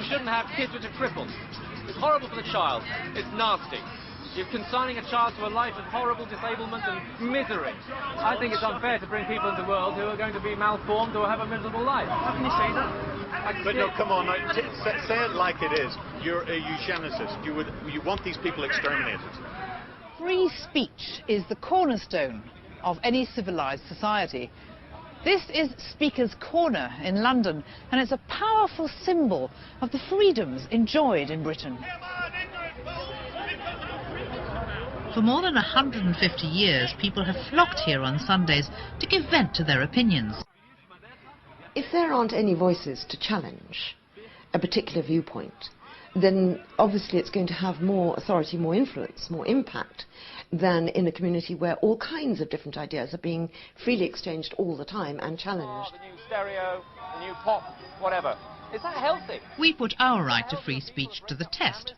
shouldn't have kids which are crippled. It's horrible for the child. It's nasty. You're consigning a child to a life of horrible disablement and misery. I think it's unfair to bring people into the world who are going to be malformed or have a miserable life. How can you say that? But no, come on, say it like it is. You're a eugenicist. You want these people exterminated. Free speech is the cornerstone of any civilized society. This is Speaker's Corner in London, and it's a powerful symbol of the freedoms enjoyed in Britain. For more than 150 years, people have flocked here on Sundays to give vent to their opinions. If there aren't any voices to challenge a particular viewpoint, then obviously it's going to have more authority, more influence, more impact than in a community where all kinds of different ideas are being freely exchanged all the time and challenged. The new stereo, the new pop, whatever. Is that healthy? We put our right to free speech to the test.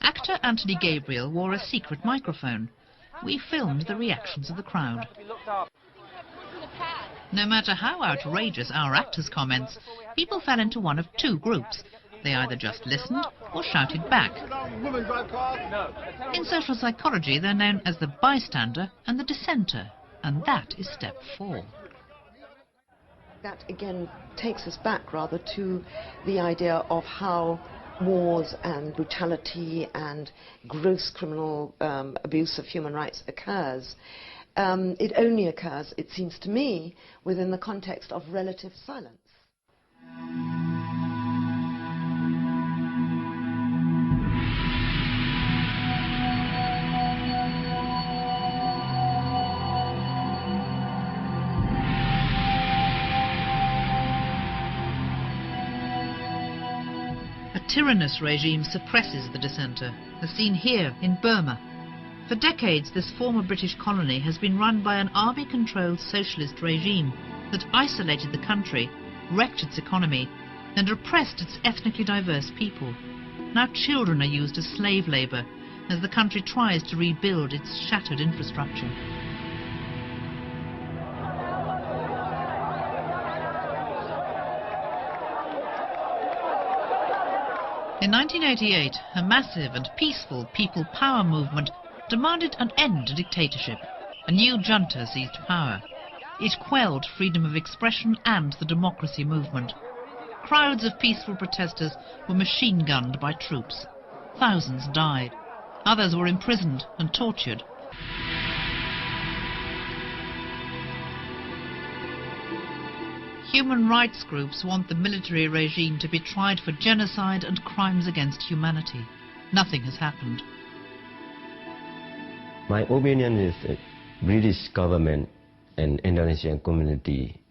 Actor Anthony Gabriel wore a secret microphone. We filmed the reactions of the crowd. No matter how outrageous our actor's comments, people fell into one of two groups. They either just listened or shouted back. In social psychology, they're known as the bystander and the dissenter, and that is step 4. That again takes us back rather to the idea of how wars and brutality and gross criminal abuse of human rights occurs. It only occurs, it seems to me, within the context of relative silence. A tyrannous regime suppresses the dissenter, as seen here in Burma. For decades, this former British colony has been run by an army-controlled socialist regime that isolated the country, wrecked its economy, and oppressed its ethnically diverse people. Now children are used as slave labour as the country tries to rebuild its shattered infrastructure. In 1988, a massive and peaceful people power movement demanded an end to dictatorship. A new junta seized power. It quelled freedom of expression and the democracy movement. Crowds of peaceful protesters were machine-gunned by troops. Thousands died. Others were imprisoned and tortured. Human rights groups want the military regime to be tried for genocide and crimes against humanity. Nothing has happened. My opinion is that British government and Indonesian community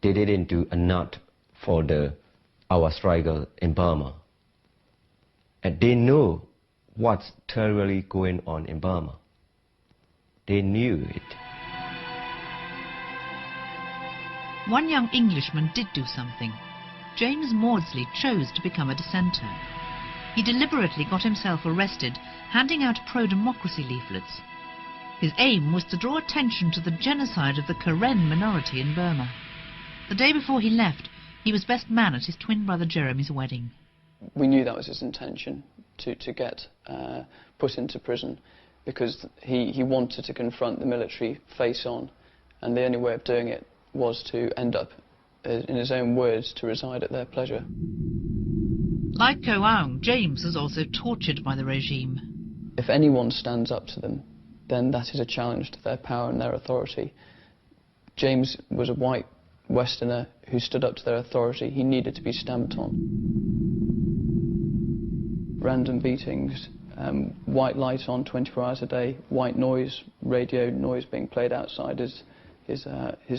didn't do enough for our struggle in Burma. And they know what's terribly going on in Burma. They knew it. One young Englishman did do something. James Maudsley chose to become a dissenter. He deliberately got himself arrested, handing out pro-democracy leaflets. His aim was to draw attention to the genocide of the Karen minority in Burma. The day before he left, he was best man at his twin brother Jeremy's wedding. We knew that was his intention, to get put into prison, because he wanted to confront the military face on, and the only way of doing it was to end up, in his own words, to reside at their pleasure. Like Ko Aung, James was also tortured by the regime. If anyone stands up to them, then that is a challenge to their power and their authority. James was a white Westerner who stood up to their authority. He needed to be stamped on. Random beatings, white light on 24 hours a day, white noise, radio noise being played outside his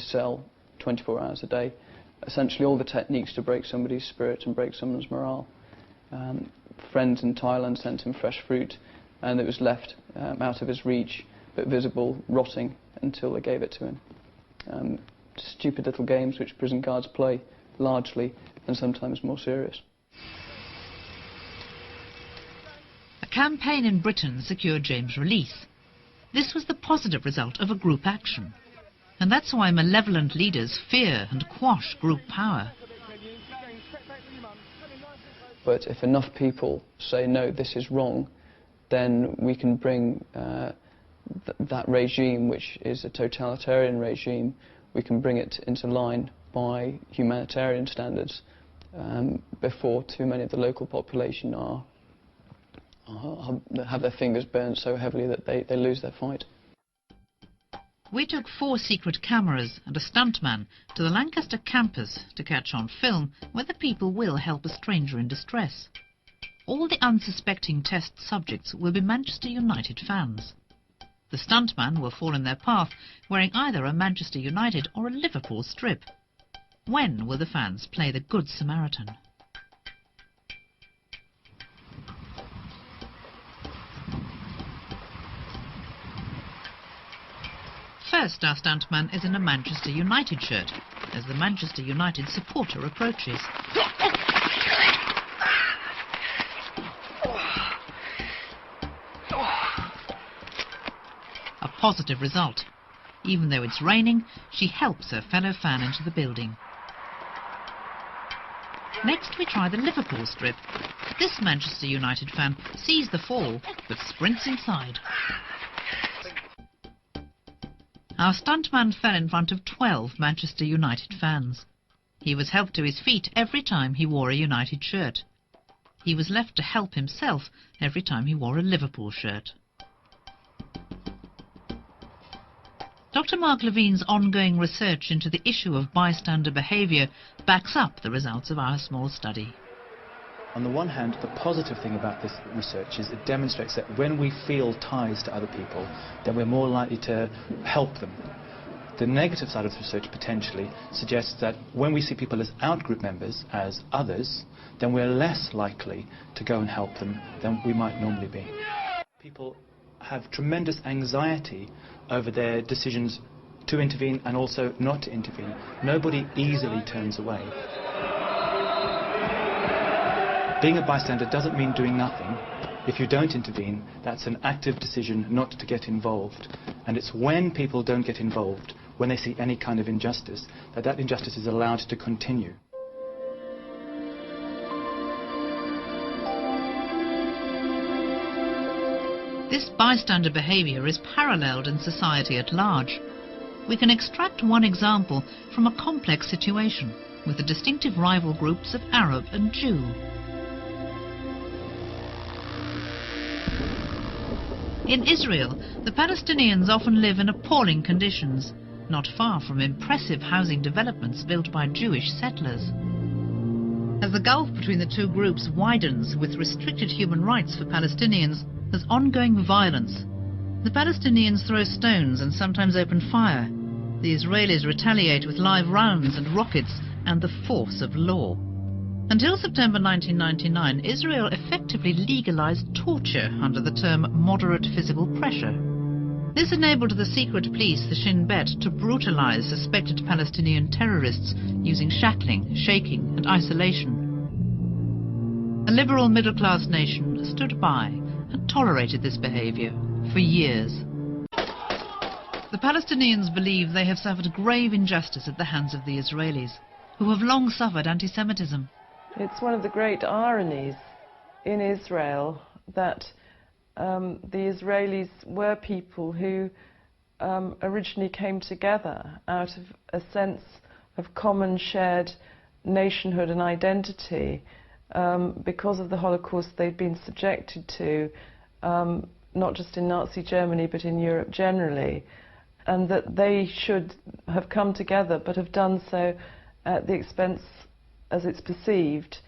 cell 24 hours a day. Essentially all the techniques to break somebody's spirit and break someone's morale. Friends in Thailand sent him fresh fruit, and it was left out of his reach, but visible, rotting, until they gave it to him. Stupid little games which prison guards play, largely, and sometimes more serious. A campaign in Britain secured James' release. This was the positive result of a group action. And that's why malevolent leaders fear and quash group power. But if enough people say, no, this is wrong, then we can bring that regime, which is a totalitarian regime, we can bring it into line by humanitarian standards before too many of the local population have their fingers burned so heavily that they lose their fight. We took 4 secret cameras and a stuntman to the Lancaster campus to catch on film whether people will help a stranger in distress. All the unsuspecting test subjects will be Manchester United fans. The stuntman will fall in their path wearing either a Manchester United or a Liverpool strip. When will the fans play the Good Samaritan? First, our stuntman is in a Manchester United shirt, as the Manchester United supporter approaches. A positive result. Even though it's raining, she helps her fellow fan into the building. Next, we try the Liverpool strip. This Manchester United fan sees the fall, but sprints inside. Our stuntman fell in front of 12 Manchester United fans. He was helped to his feet every time he wore a United shirt. He was left to help himself every time he wore a Liverpool shirt. Dr. Mark Levine's ongoing research into the issue of bystander behaviour backs up the results of our small study. On the one hand, the positive thing about this research is it demonstrates that when we feel ties to other people, then we're more likely to help them. The negative side of the research potentially suggests that when we see people as out-group members, as others, then we're less likely to go and help them than we might normally be. People have tremendous anxiety over their decisions to intervene and also not to intervene. Nobody easily turns away. Being a bystander doesn't mean doing nothing. If you don't intervene, that's an active decision not to get involved. And it's when people don't get involved, when they see any kind of injustice, that that injustice is allowed to continue. This bystander behaviour is paralleled in society at large. We can extract one example from a complex situation with the distinctive rival groups of Arab and Jew. In Israel, the Palestinians often live in appalling conditions, not far from impressive housing developments built by Jewish settlers. As the gulf between the two groups widens with restricted human rights for Palestinians, there's ongoing violence. The Palestinians throw stones and sometimes open fire. The Israelis retaliate with live rounds and rockets and the force of law. Until September 1999, Israel effectively legalized torture under the term moderate physical pressure. This enabled the secret police, the Shin Bet, to brutalize suspected Palestinian terrorists using shackling, shaking and isolation. A liberal middle-class nation stood by and tolerated this behavior for years. The Palestinians believe they have suffered grave injustice at the hands of the Israelis, who have long suffered anti-Semitism. It's one of the great ironies in Israel that the Israelis were people who originally came together out of a sense of common shared nationhood and identity because of the Holocaust they'd been subjected to, not just in Nazi Germany but in Europe generally, and that they should have come together but have done so at the expense, as it's perceived,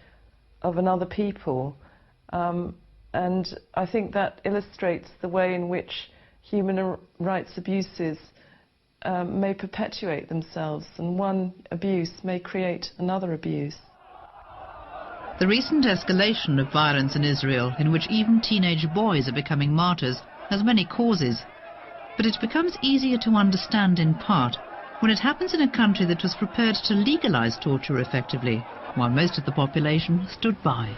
of another people. And I think that illustrates the way in which human rights abuses may perpetuate themselves, and one abuse may create another abuse. The recent escalation of violence in Israel, in which even teenage boys are becoming martyrs, has many causes. But it becomes easier to understand in part when it happens in a country that was prepared to legalize torture effectively, while most of the population stood by.